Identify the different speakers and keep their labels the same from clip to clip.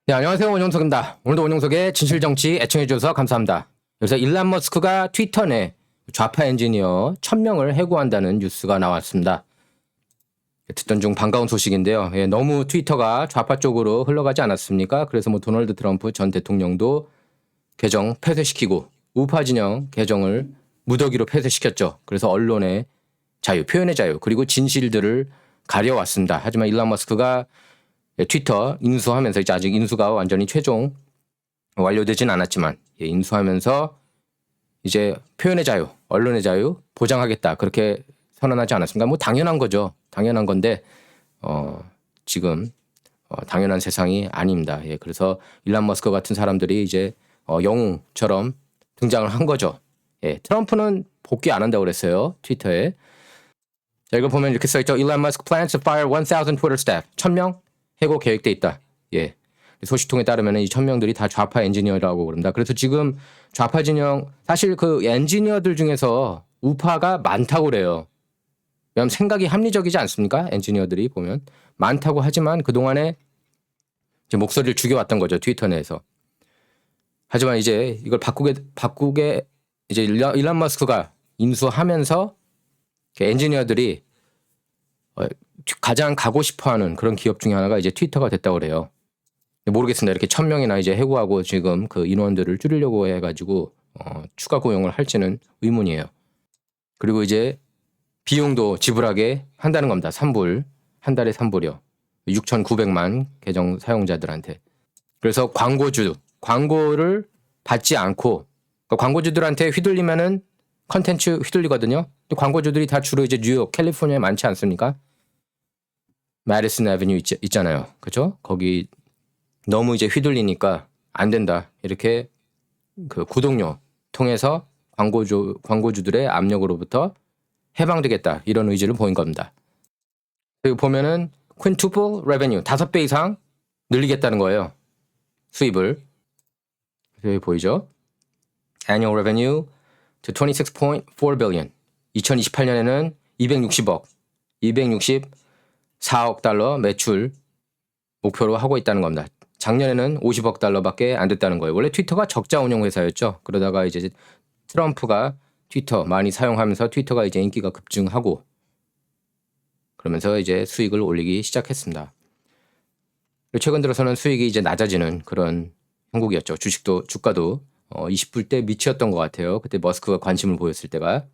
Speaker 1: 네, 안녕하세요. 원용석입니다. 오늘도 원용석의 진실정치 애청해주셔서 감사합니다. 여기서 일론 머스크가 트위터 내 좌파 엔지니어 1000명을 해고한다는 뉴스가 나왔습니다. 듣던 중 반가운 소식인데요. 너무 트위터가 좌파 쪽으로 흘러가지 않았습니까? 그래서 도널드 트럼프 전 대통령도 계정 폐쇄시키고 우파 진영 계정을 무더기로 폐쇄시켰죠. 그래서 언론의 자유, 표현의 자유, 그리고 진실들을 가려왔습니다. 하지만 일론 머스크가 트위터 인수하면서 이제 아직 인수가 완전히 최종 완료되진 않았지만 인수하면서 이제 표현의 자유, 언론의 자유 보장하겠다 그렇게 선언하지 않았습니까? 당연한 거죠. 당연한 건데 지금 당연한 세상이 아닙니다. 그래서 일론 머스크 같은 사람들이 이제 영웅처럼 등장을 한 거죠. 트럼프는 복귀 안 한다고 그랬어요. 트위터에. 자, 이거 보면 이렇게 써있죠. Elon Musk plans to fire 1,000 Twitter staff. 1000명 해고 계획돼 있다. 소식통에 따르면 이 1000명들이 다 좌파 엔지니어라고 그럽니다. 그래서 지금 좌파 진영 사실 그 엔지니어들 중에서 우파가 많다고 그래요. 왜냐하면 생각이 합리적이지 않습니까? 엔지니어들이 보면 많다고 하지만 그동안에 이제 목소리를 죽여왔던 거죠. 트위터 내에서. 하지만 이제 이걸 바꾸게 이제 일론 머스크가 인수하면서 엔지니어들이 가장 가고 싶어하는 그런 기업 중에 하나가 이제 트위터가 됐다고 그래요. 모르겠습니다. 이렇게 1000명이나 이제 해고하고 지금 그 인원들을 줄이려고 해가지고 추가 고용을 할지는 의문이에요. 그리고 이제 비용도 지불하게 한다는 겁니다. 3불, 한 달에 3불이요. 6,900만 계정 사용자들한테. 그래서 광고를 받지 않고 그러니까 광고주들한테 휘둘리면은 컨텐츠 휘둘리거든요. 근데 광고주들이 다 주로 이제 뉴욕, 캘리포니아에 많지 않습니까? 마디슨 애비뉴 있잖아요. 그죠? 거기 너무 이제 휘둘리니까 안 된다. 이렇게 그 구독료 통해서 광고주들의 압력으로부터 해방되겠다. 이런 의지를 보인 겁니다. 그리고 보면은 quintuple revenue 5배 이상 늘리겠다는 거예요. 수입을. 여기 보이죠? annual revenue to 26.4 billion. 2028년에는 264억 달러 매출 목표로 하고 있다는 겁니다. 작년에는 50억 달러밖에 안 됐다는 거예요. 원래 트위터가 적자 운용 회사였죠. 그러다가 이제 트럼프가 트위터 많이 사용하면서 트위터가 이제 인기가 급증하고 그러면서 이제 수익을 올리기 시작했습니다. 최근 들어서는 수익이 이제 낮아지는 그런 형국이었죠. 주가도 20불대 밑이었던 것 같아요. 그때 머스크가 관심을 보였을 때가.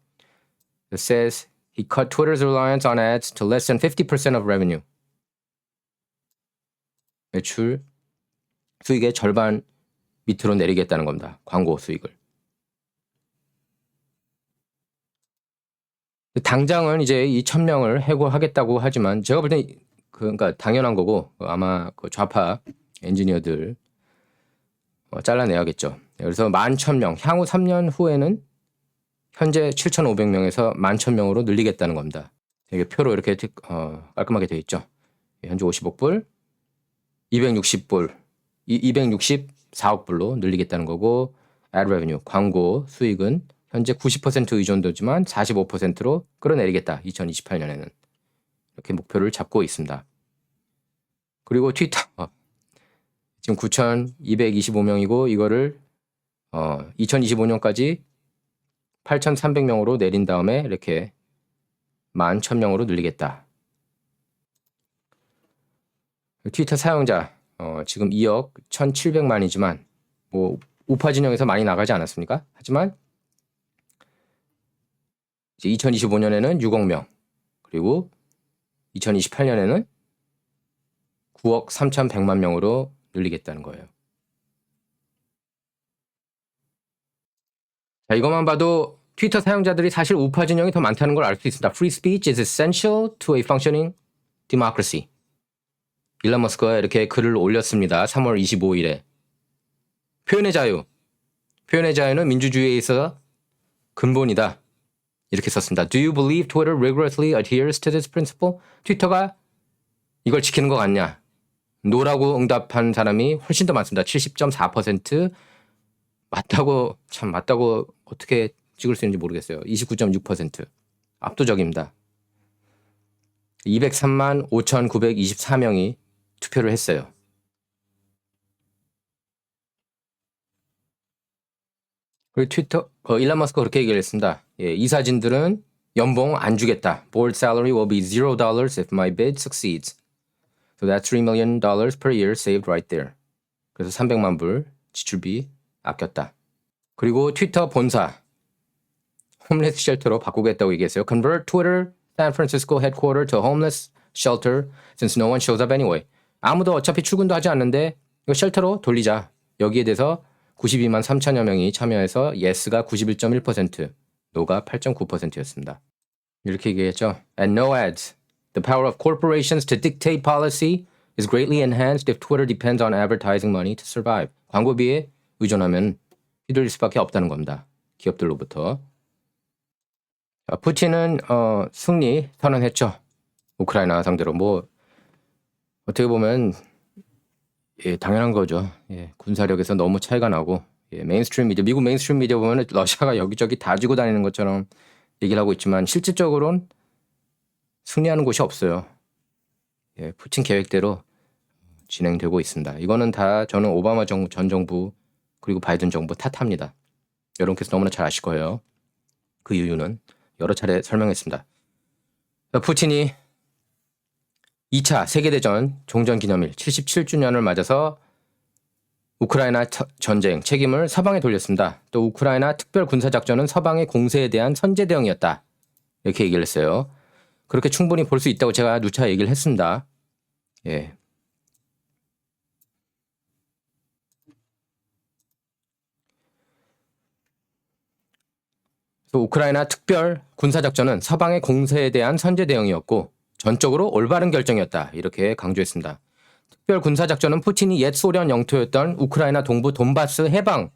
Speaker 1: It says he cut Twitter's reliance on ads to less than 50% of revenue. 매출 수익의 절반 밑으로 내리겠다는 겁니다. 광고 수익을. 당장은 이제 이 1000명을 해고하겠다고 하지만 제가 볼 땐 그러니까 당연한 거고 아마 그 좌파 엔지니어들 잘라내야겠죠. 그래서 11,000명 향후 3년 후에는 현재 7,500명에서 11,000명으로 늘리겠다는 겁니다. 이게 표로 이렇게 깔끔하게 되어 있죠. 현재 50억 불, 260불, 264억 불로 늘리겠다는 거고 ad revenue, 광고 수익은 현재 90% 의존도지만 45%로 끌어내리겠다. 2028년에는. 이렇게 목표를 잡고 있습니다. 그리고 트위터 지금 9,225명이고 이거를 2025년까지 8,300명으로 내린 다음에 이렇게 11,000명으로 늘리겠다. 트위터 사용자 지금 2억 1,700만이지만 우파 진영에서 많이 나가지 않았습니까? 하지만 이제 2025년에는 6억 명 그리고 2028년에는 9억 3,100만 명으로 늘리겠다는 거예요. 자, 이것만 봐도 트위터 사용자들이 사실 우파 진영이 더 많다는 걸 알 수 있습니다. Free speech is essential to a functioning democracy. 일론 머스크가 이렇게 글을 올렸습니다. 3월 25일에. 표현의 자유는 민주주의에 있어서 근본이다. 이렇게 썼습니다. Do you believe Twitter rigorously adheres to this principle? 트위터가 이걸 지키는 것 같냐? 노라고 응답한 사람이 훨씬 더 많습니다. 70.4%. 맞다고 어떻게 찍을 수 있는지 모르겠어요. 29.6%. 압도적입니다. 203만 5,924명이 투표를 했어요. 그리고 트위터 일론 머스크가 그렇게 얘기를 했습니다. 예, 이 사진들은 연봉 안 주겠다. Board salary will be $0 if my bid succeeds. So that's $3 million per year saved right there. 그래서 300만 불 지출비 아꼈다. 그리고 트위터 본사 홈레스 쉘터로 바꾸겠다고 얘기했어요. Convert Twitter San Francisco headquarter to homeless shelter since no one shows up anyway. 아무도 어차피 출근도 하지 않는데 이거 쉘터로 돌리자. 여기에 대해서 92만 3천여 명이 참여해서 yes가 91.1%, no가 8.9%였습니다. 이렇게 얘기했죠. And no ads. The power of corporations to dictate policy is greatly enhanced if Twitter depends on advertising money to survive. 광고비에 의존하면 휘둘릴 수밖에 없다는 겁니다. 기업들로부터. 푸틴은 승리 선언했죠. 우크라이나 상대로. 뭐 어떻게 보면 예, 당연한 거죠. 예, 군사력에서 너무 차이가 나고 메인스트림 미디어, 미국 메인스트림 미디어 보면 러시아가 여기저기 다 쥐고 다니는 것처럼 얘기를 하고 있지만 실질적으로는 승리하는 곳이 없어요. 예, 푸틴 계획대로 진행되고 있습니다. 이거는 다 저는 오바마 전 정부 그리고 바이든 정부 탓합니다. 여러분께서 너무나 잘 아실 거예요. 그 이유는 여러 차례 설명했습니다. 푸틴이 2차 세계대전 종전기념일 77주년을 맞아서 우크라이나 전쟁 책임을 서방에 돌렸습니다. 또 우크라이나 특별군사작전은 서방의 공세에 대한 선제 대응이었다. 이렇게 얘기를 했어요. 그렇게 충분히 볼 수 있다고 제가 누차 얘기를 했습니다. 예. 또 우크라이나 특별 군사작전은 서방의 공세에 대한 선제 대응이었고 전적으로 올바른 결정이었다. 이렇게 강조했습니다. 특별 군사작전은 푸틴이 옛 소련 영토였던 우크라이나 동부 돈바스 해방을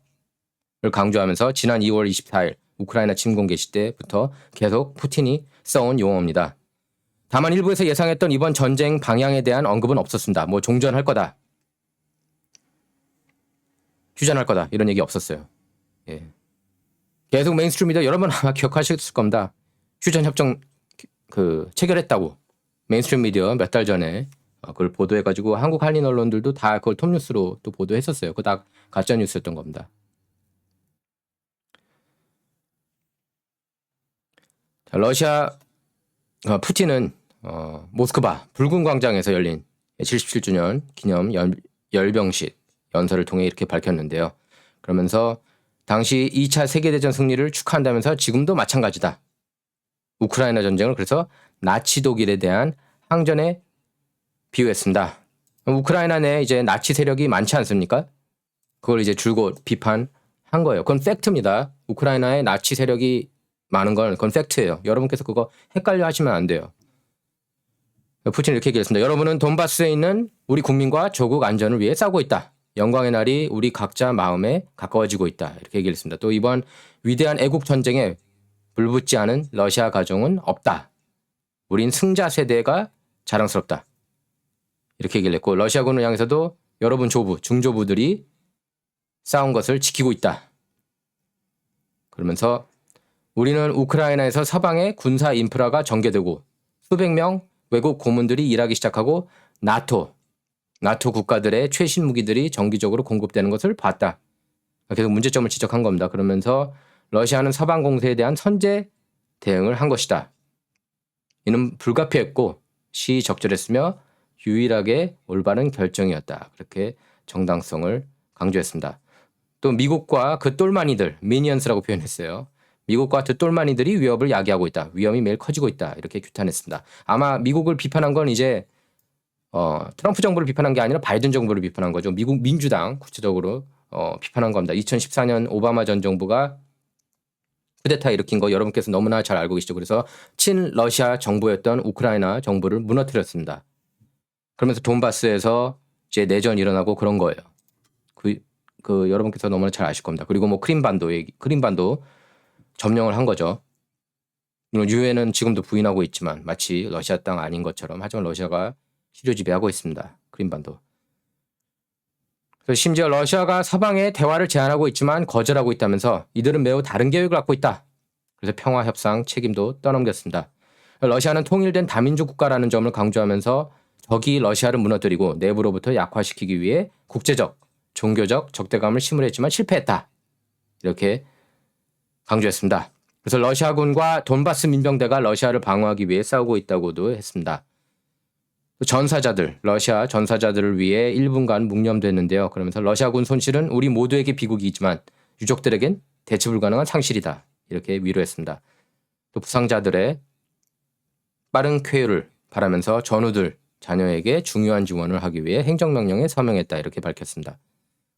Speaker 1: 강조하면서 지난 2월 24일 우크라이나 침공 개시 때부터 계속 푸틴이 써온 용어입니다. 다만 일부에서 예상했던 이번 전쟁 방향에 대한 언급은 없었습니다. 뭐 종전할 거다. 휴전할 거다. 이런 얘기 없었어요. 예. 계속 메인스트림 미디어 여러분 아마 기억하셨을 겁니다. 휴전협정 체결했다고. 메인스트림 미디어 몇 달 전에 그걸 보도해가지고 한국 한인 언론들도 다 그걸 톱뉴스로 또 보도했었어요. 그거 다 가짜뉴스였던 겁니다. 자, 러시아 푸틴은 모스크바 붉은 광장에서 열린 77주년 기념 열병식 연설을 통해 이렇게 밝혔는데요. 그러면서 당시 2차 세계대전 승리를 축하한다면서 지금도 마찬가지다. 우크라이나 전쟁을 그래서 나치 독일에 대한 항전에 비유했습니다. 우크라이나 내에 이제 나치 세력이 많지 않습니까? 그걸 이제 줄곧 비판한 거예요. 그건 팩트입니다. 우크라이나에 나치 세력이 많은 건 그건 팩트예요. 여러분께서 그거 헷갈려 하시면 안 돼요. 푸틴이 이렇게 얘기했습니다. 여러분은 돈바스에 있는 우리 국민과 조국 안전을 위해 싸우고 있다. 영광의 날이 우리 각자 마음에 가까워지고 있다. 이렇게 얘기했습니다. 또 이번 위대한 애국 전쟁에 불붙지 않은 러시아 가정은 없다. 우린 승자 세대가 자랑스럽다. 이렇게 얘기를 했고 러시아군을 향해서도 여러분 조부, 중조부들이 싸운 것을 지키고 있다. 그러면서 우리는 우크라이나에서 서방의 군사 인프라가 전개되고 수백 명 외국 고문들이 일하기 시작하고 나토 국가들의 최신 무기들이 정기적으로 공급되는 것을 봤다. 계속 문제점을 지적한 겁니다. 그러면서 러시아는 서방 공세에 대한 선제 대응을 한 것이다. 이는 불가피했고 시적절했으며 유일하게 올바른 결정이었다. 그렇게 정당성을 강조했습니다. 또 미국과 그 똘마니들, 미니언스라고 표현했어요. 미국과 그 똘마니들이 위협을 야기하고 있다. 위험이 매일 커지고 있다. 이렇게 규탄했습니다. 아마 미국을 비판한 건 이제 트럼프 정부를 비판한 게 아니라 바이든 정부를 비판한 거죠. 미국 민주당 구체적으로 비판한 겁니다. 2014년 오바마 전 정부가 쿠데타 일으킨 거 여러분께서 너무나 잘 알고 계시죠. 그래서 친러시아 정부였던 우크라이나 정부를 무너뜨렸습니다. 그러면서 돈바스에서 이제 내전이 일어나고 그런 거예요. 그 여러분께서 너무나 잘 아실 겁니다. 그리고 뭐 크림반도 점령을 한 거죠. 물론 유엔은 지금도 부인하고 있지만 마치 러시아 땅 아닌 것처럼 하지만 러시아가 시료 지배하고 있습니다. 크림반도. 그래서 심지어 러시아가 서방에 대화를 제안하고 있지만 거절하고 있다면서 이들은 매우 다른 계획을 갖고 있다. 그래서 평화 협상 책임도 떠넘겼습니다. 러시아는 통일된 다민족 국가라는 점을 강조하면서 적이 러시아를 무너뜨리고 내부로부터 약화시키기 위해 국제적, 종교적 적대감을 심으려 했지만 실패했다. 이렇게 강조했습니다. 그래서 러시아군과 돈바스 민병대가 러시아를 방어하기 위해 싸우고 있다고도 했습니다. 전사자들, 러시아 전사자들을 위해 1분간 묵념됐는데요. 그러면서 러시아군 손실은 우리 모두에게 비극이지만 유족들에겐 대체 불가능한 상실이다. 이렇게 위로했습니다. 또 부상자들의 빠른 쾌유를 바라면서 전우들, 자녀에게 중요한 지원을 하기 위해 행정명령에 서명했다. 이렇게 밝혔습니다.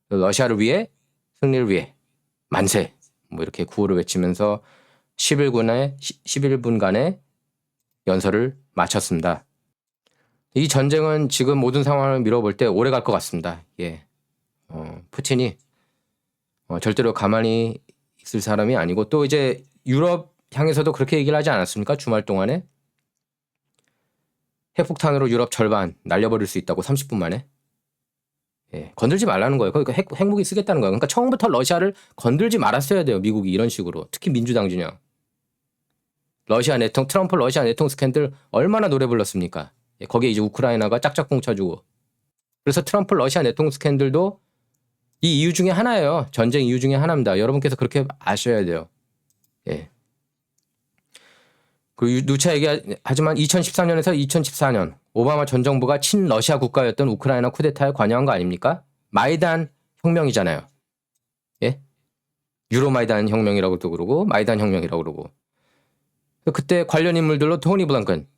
Speaker 1: 러시아를 위해, 승리를 위해 만세! 뭐 이렇게 구호를 외치면서 11분간의 연설을 마쳤습니다. 이 전쟁은 지금 모든 상황을 미뤄볼 때 오래 갈 것 같습니다. 예. 푸틴이 절대로 가만히 있을 사람이 아니고 또 이제 유럽 향해서도 그렇게 얘기를 하지 않았습니까? 주말 동안에 핵폭탄으로 유럽 절반 날려버릴 수 있다고 30분 만에. 예. 건들지 말라는 거예요. 그러니까 핵무기 쓰겠다는 거예요. 그러니까 처음부터 러시아를 건들지 말았어야 돼요. 미국이 이런 식으로. 특히 민주당 진영. 트럼프 러시아 내통 스캔들 얼마나 노래 불렀습니까? 예, 거기에 이제 우크라이나가 짝짝꿍 쳐주고. 그래서 트럼프 러시아 내통 스캔들도 이 이유 중에 하나예요. 전쟁 이유 중에 하나입니다. 여러분께서 그렇게 아셔야 돼요. 예. 그리고 누차 얘기하지만 2013년에서 2014년 오바마 전 정부가 친러시아 국가였던 우크라이나 쿠데타에 관여한 거 아닙니까? 마이단 혁명이잖아요. 예? 유로마이단 혁명이라고도 그러고 마이단 혁명이라고 그러고. 그때 관련 인물들로 토니 블랭컨,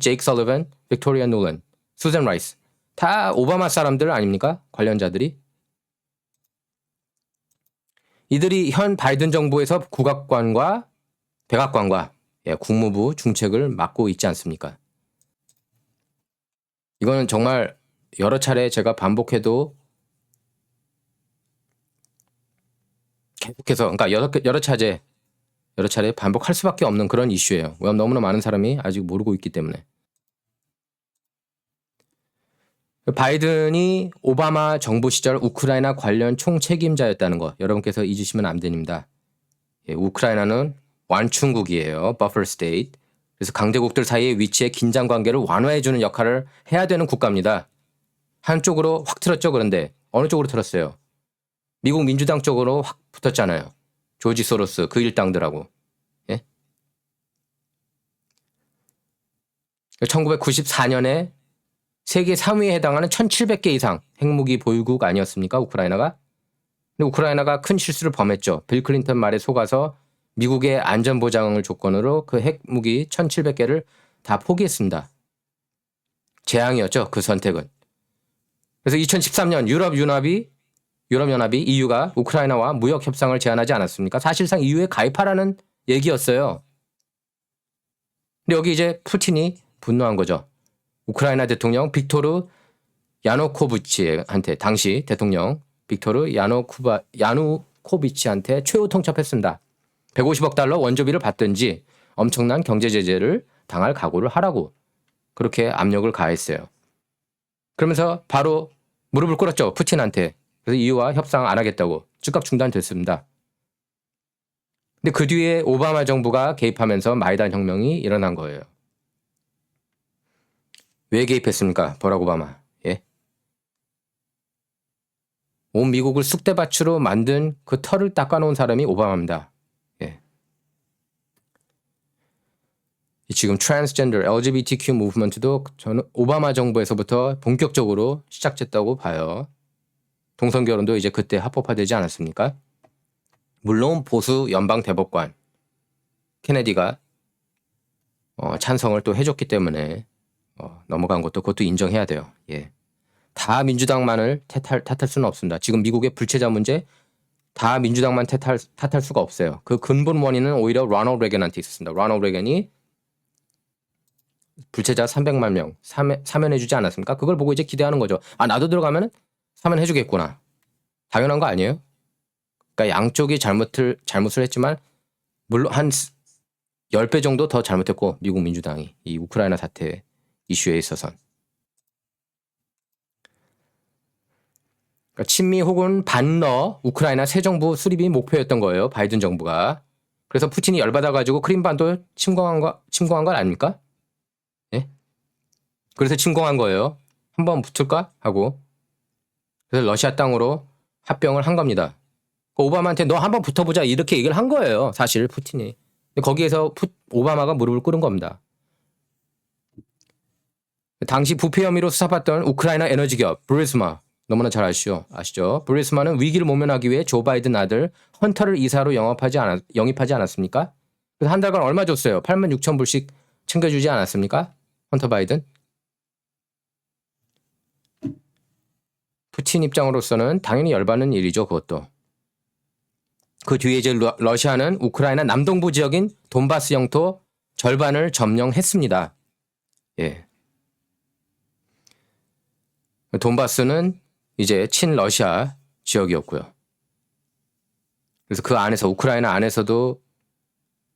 Speaker 1: 제이크 설리번, 빅토리아 놀란, 수잔 라이스 다 오바마 사람들 아닙니까? 관련자들이. 이들이 현 바이든 정부에서 국악관과 백악관과 국무부 중책을 맡고 있지 않습니까? 이거는 정말 여러 차례 제가 반복해도 계속해서 그러니까 여러 차례 반복할 수밖에 없는 그런 이슈예요. 왜냐하면 너무나 많은 사람이 아직 모르고 있기 때문에. 바이든이 오바마 정부 시절 우크라이나 관련 총책임자였다는 거 여러분께서 잊으시면 안 됩니다. 우크라이나는 완충국이에요. 버퍼 스테이트. 그래서 강대국들 사이의 위치에 긴장 관계를 완화해주는 역할을 해야 되는 국가입니다. 한쪽으로 확 틀었죠. 그런데 어느 쪽으로 틀었어요? 미국 민주당 쪽으로 확 붙었잖아요. 조지 소로스 그 일당들하고. 예? 1994년에 세계 3위에 해당하는 1700개 이상 핵무기 보유국 아니었습니까? 우크라이나가. 근데 우크라이나가 큰 실수를 범했죠. 빌 클린턴 말에 속아서 미국의 안전보장을 조건으로 그 핵무기 1700개를 다 포기했습니다. 재앙이었죠. 그 선택은. 그래서 2013년 유럽연합이 EU가 우크라이나와 무역 협상을 제안하지 않았습니까? 사실상 EU에 가입하라는 얘기였어요. 근데 여기 이제 푸틴이 분노한 거죠. 우크라이나 대통령 빅토르 야누코비치한테 당시 대통령 빅토르 야누코비치한테 최후 통첩했습니다. 150억 달러 원조비를 받든지 엄청난 경제 제재를 당할 각오를 하라고 그렇게 압력을 가했어요. 그러면서 바로 무릎을 꿇었죠. 푸틴한테. 그래서 EU와 협상 안 하겠다고 즉각 중단됐습니다. 근데 그 뒤에 오바마 정부가 개입하면서 마이단 혁명이 일어난 거예요. 왜 개입했습니까? 버락 오바마. 예? 온 미국을 쑥대밭으로 만든 그 털을 닦아놓은 사람이 오바마입니다. 예. 지금 트랜스젠더 LGBTQ 무브먼트도 저는 오바마 정부에서부터 본격적으로 시작됐다고 봐요. 동성결혼도 이제 그때 합법화되지 않았습니까? 물론 보수 연방 대법관 케네디가 찬성을 또 해줬기 때문에 넘어간 것도 그것도 인정해야 돼요. 예. 다 민주당만을 탓할 수는 없습니다. 지금 미국의 불체자 문제 다 민주당만 탓할 수가 없어요. 그 근본 원인은 오히려 로널드 레건한테 있었습니다. 로널드 레건이 불체자 300만 명 사면해주지 않았습니까? 그걸 보고 이제 기대하는 거죠. 아, 나도 들어가면 사면해주겠구나. 당연한 거 아니에요? 그러니까 양쪽이 잘못을 했지만 물론 한 10배 정도 더 잘못했고 미국 민주당이 이 우크라이나 사태 이슈에 있어선. 그러니까 친미 혹은 반러 우크라이나 새 정부 수립이 목표였던 거예요. 바이든 정부가. 그래서 푸틴이 열받아가지고 크림반도 침공한 건 아닙니까? 예? 그래서 침공한 거예요. 한번 붙을까? 하고. 그래서 러시아 땅으로 합병을 한 겁니다. 오바마한테 너 한번 붙어보자 이렇게 얘기를 한 거예요. 사실 푸틴이. 근데 거기에서 오바마가 무릎을 꿇은 겁니다. 당시 부패 혐의로 수사받던 우크라이나 에너지 기업 브리스마 너무나 잘 아시죠? 브리스마는 위기를 모면하기 위해 조 바이든 아들 헌터를 이사로 영입하지 않았습니까? 그래서 한 달간 얼마 줬어요? 86,000불씩 챙겨주지 않았습니까? 헌터 바이든. 푸틴 입장으로서는 당연히 열받는 일이죠. 그것도. 그 뒤에 이제 러시아는 우크라이나 남동부 지역인 돈바스 영토 절반을 점령했습니다. 예. 돈바스는 이제 친러시아 지역이었고요. 그래서 그 안에서 우크라이나 안에서도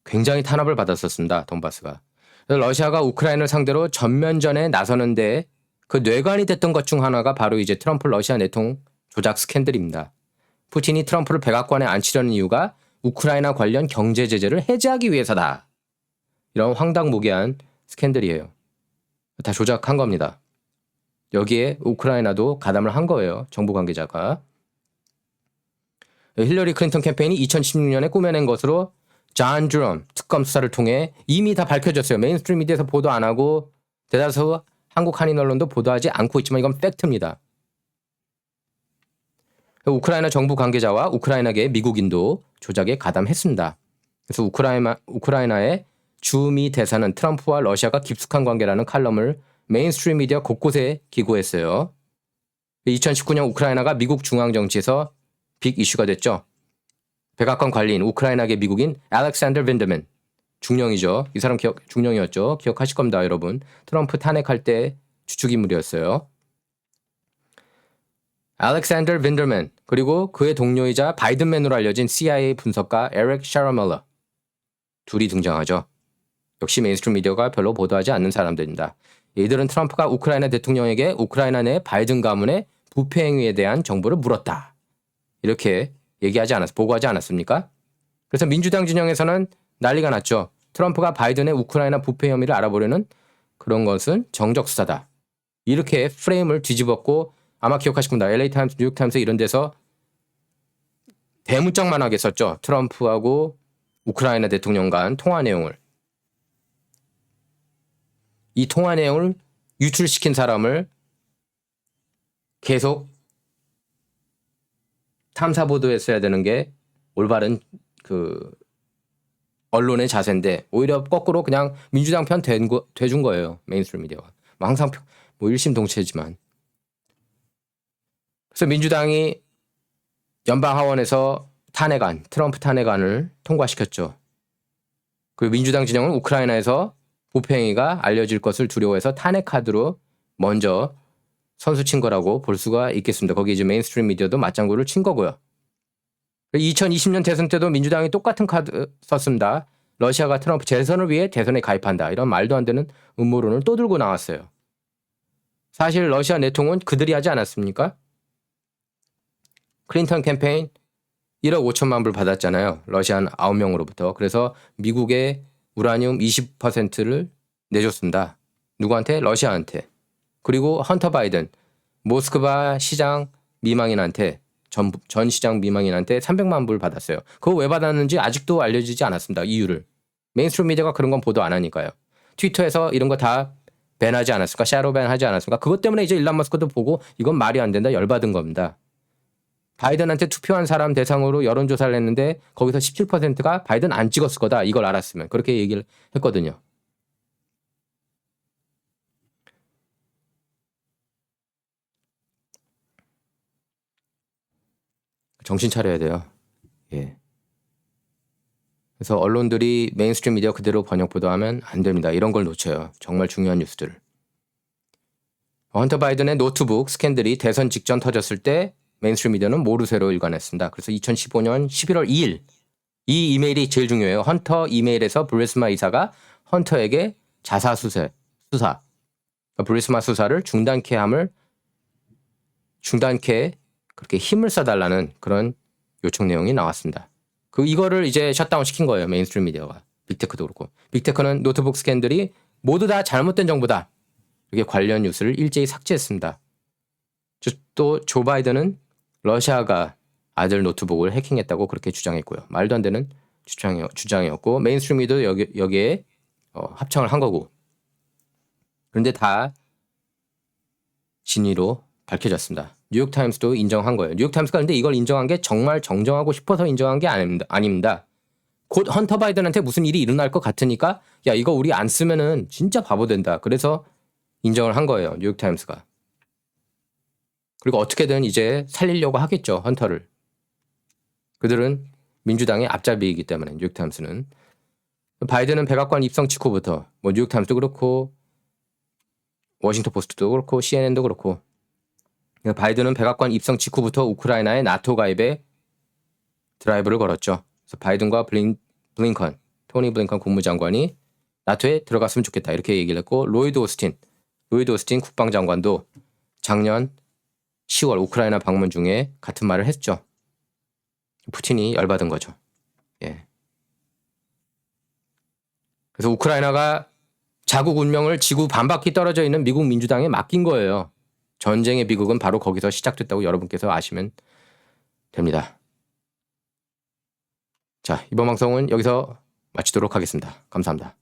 Speaker 1: 굉장히 탄압을 받았었습니다. 돈바스가. 그래서 러시아가 우크라이나를 상대로 전면전에 나서는데 그 뇌관이 됐던 것 중 하나가 바로 이제 트럼프 러시아 내통 조작 스캔들입니다. 푸틴이 트럼프를 백악관에 앉히려는 이유가 우크라이나 관련 경제 제재를 해제하기 위해서다. 이런 황당무계한 스캔들이에요. 다 조작한 겁니다. 여기에 우크라이나도 가담을 한 거예요. 정부 관계자가. 힐러리 클린턴 캠페인이 2016년에 꾸며낸 것으로 존 주럼 특검 수사를 통해 이미 다 밝혀졌어요. 메인스트림 미디어에서 보도 안 하고 대다수 한국 한인 언론도 보도하지 않고 있지만 이건 팩트입니다. 우크라이나 정부 관계자와 우크라이나계 미국인도 조작에 가담했습니다. 그래서 우크라이나의 주미 대사는 트럼프와 러시아가 깊숙한 관계라는 칼럼을 메인스트림 미디어 곳곳에 기고했어요. 2019년 우크라이나가 미국 중앙 정치에서 빅 이슈가 됐죠. 백악관 관리인 우크라이나계 미국인 알렉산더 빈더맨 중령이죠. 이 사람 중령이었죠. 기억하실 겁니다, 여러분. 트럼프 탄핵할 때 주축인물이었어요. 알렉산더 빈더맨 그리고 그의 동료이자 바이든맨으로 알려진 CIA 분석가 에릭 샤라멜러 둘이 등장하죠. 역시 메인스트림 미디어가 별로 보도하지 않는 사람들입니다. 이들은 트럼프가 우크라이나 대통령에게 우크라이나 내 바이든 가문의 부패 행위에 대한 정보를 물었다. 이렇게 보고하지 않았습니까? 그래서 민주당 진영에서는 난리가 났죠. 트럼프가 바이든의 우크라이나 부패 혐의를 알아보려는 그런 것은 정적 수사다. 이렇게 프레임을 뒤집었고 아마 기억하실 겁니다. LA타임스, 뉴욕타임스 이런 데서 대문짝만하게 썼죠. 트럼프하고 우크라이나 대통령 간 통화 내용을. 이 통화 내용을 유출시킨 사람을 계속 탐사 보도했어야 되는 게 올바른 그 언론의 자세인데 오히려 거꾸로 그냥 민주당 편 돼준 거예요. 메인스트림 미디어가. 항상 일심동체지만. 그래서 민주당이 연방하원에서 트럼프 탄핵안을 통과시켰죠. 그리고 민주당 진영은 우크라이나에서 부패 행위가 알려질 것을 두려워해서 탄핵 카드로 먼저 선수 친 거라고 볼 수가 있겠습니다. 거기 이제 메인스트림 미디어도 맞장구를 친 거고요. 2020년 대선 때도 민주당이 똑같은 카드 썼습니다. 러시아가 트럼프 재선을 위해 대선에 가입한다. 이런 말도 안 되는 음모론을 또 들고 나왔어요. 사실 러시아 내통은 그들이 하지 않았습니까? 클린턴 캠페인 1억 5천만 불 받았잖아요. 러시안 9명으로부터. 그래서 미국의 우라늄 20%를 내줬습니다. 누구한테? 러시아한테. 그리고 헌터 바이든, 모스크바 시장 미망인한테 전 시장 미망인한테 300만 불 받았어요. 그거 왜 받았는지 아직도 알려지지 않았습니다. 이유를. 메인스트림 미디어가 그런 건 보도 안 하니까요. 트위터에서 이런 거 다 밴하지 않았을까? 샤도우 밴 하지 않았을까? 그것 때문에 이제 일론 머스크도 보고 이건 말이 안 된다. 열받은 겁니다. 바이든한테 투표한 사람 대상으로 여론조사를 했는데 거기서 17%가 바이든 안 찍었을 거다. 이걸 알았으면. 그렇게 얘기를 했거든요. 정신 차려야 돼요. 예. 그래서 언론들이 메인스트림 미디어 그대로 번역 보도하면 안 됩니다. 이런 걸 놓쳐요. 정말 중요한 뉴스들을. 헌터 바이든의 노트북 스캔들이 대선 직전 터졌을 때 메인스트림 미디어는 모르쇠로 일관했습니다. 그래서 2015년 11월 2일 이 이메일이 제일 중요해요. 헌터 이메일에서 브리스마 이사가 헌터에게 자사수사 브리스마 수사를 중단케 그렇게 힘을 써달라는 그런 요청 내용이 나왔습니다. 이거를 이제 셧다운 시킨 거예요. 메인스트림 미디어가. 빅테크도 그렇고. 빅테크는 노트북 스캔들이 모두 다 잘못된 정보다. 이렇게 관련 뉴스를 일제히 삭제했습니다. 또 조 바이든은 러시아가 아들 노트북을 해킹했다고 그렇게 주장했고요. 말도 안 되는 주장이었고 메인스트림 미디어도 여기에 합창을 한 거고. 그런데 다 진위로 밝혀졌습니다. 뉴욕타임스도 인정한 거예요. 뉴욕타임스가 근데 이걸 인정한 게 정말 정정하고 싶어서 인정한 게 아닙니다. 곧 헌터 바이든한테 무슨 일이 일어날 것 같으니까 야 이거 우리 안 쓰면은 진짜 바보 된다. 그래서 인정을 한 거예요. 뉴욕타임스가. 그리고 어떻게든 이제 살리려고 하겠죠. 헌터를. 그들은 민주당의 앞잡이이기 때문에 뉴욕타임스는. 바이든은 백악관 입성 직후부터 뭐 뉴욕타임스도 그렇고 워싱턴 포스트도 그렇고 CNN도 그렇고 바이든은 백악관 입성 직후부터 우크라이나의 나토 가입에 드라이브를 걸었죠. 그래서 바이든과 토니 블링컨 국무장관이 나토에 들어갔으면 좋겠다 이렇게 얘기를 했고 로이드 오스틴 국방장관도 작년 10월 우크라이나 방문 중에 같은 말을 했죠. 푸틴이 열받은 거죠. 예. 그래서 우크라이나가 자국 운명을 지구 반바퀴 떨어져 있는 미국 민주당에 맡긴 거예요. 전쟁의 비극은 바로 거기서 시작됐다고 여러분께서 아시면 됩니다. 자, 이번 방송은 여기서 마치도록 하겠습니다. 감사합니다.